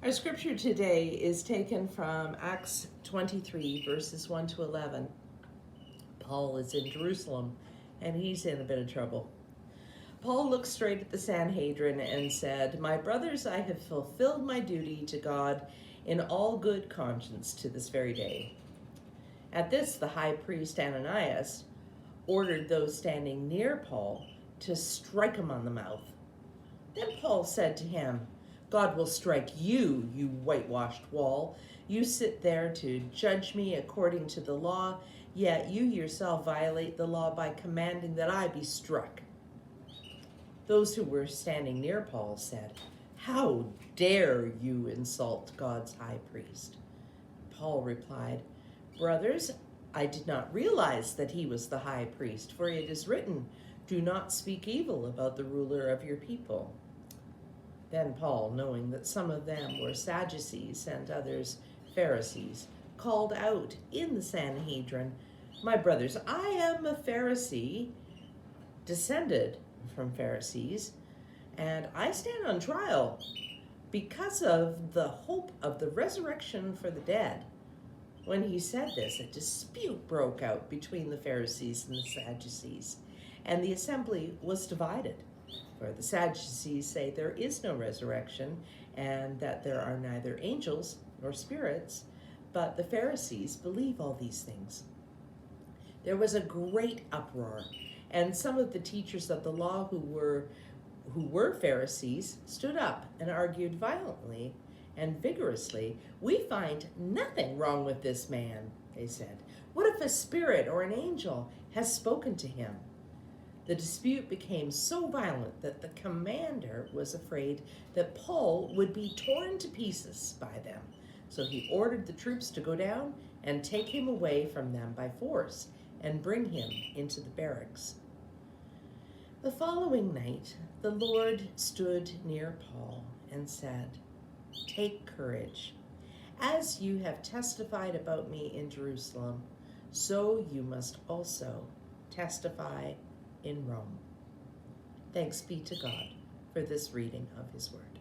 Our scripture today is taken from Acts 23, verses 1 to 11. Paul is in Jerusalem, and he's in a bit of trouble. Paul looked straight at the Sanhedrin and said, "My brothers, I have fulfilled my duty to God in all good conscience to this very day." At this, the high priest Ananias ordered those standing near Paul to strike him on the mouth. Then Paul said to him, "God will strike you, you whitewashed wall. You sit there to judge me according to the law, yet you yourself violate the law by commanding that I be struck." Those who were standing near Paul said, "How dare you insult God's high priest?" Paul replied, "Brothers, I did not realize that he was the high priest, for it is written, 'Do not speak evil about the ruler of your people.'" Then Paul, knowing that some of them were Sadducees and others Pharisees, called out in the Sanhedrin, "My brothers, I am a Pharisee, descended from Pharisees, and I stand on trial because of the hope of the resurrection for the dead." When he said this, a dispute broke out between the Pharisees and the Sadducees, and the assembly was divided. For the Sadducees say there is no resurrection and that there are neither angels nor spirits, but the Pharisees believe all these things. There was a great uproar, and some of the teachers of the law who were Pharisees stood up and argued violently and vigorously. "We find nothing wrong with this man," they said. "What if a spirit or an angel has spoken to him?" The dispute became so violent that the commander was afraid that Paul would be torn to pieces by them. So he ordered the troops to go down and take him away from them by force and bring him into the barracks. The following night, the Lord stood near Paul and said, "Take courage. As you have testified about me in Jerusalem, so you must also testify in Rome." Thanks be to God for this reading of his word.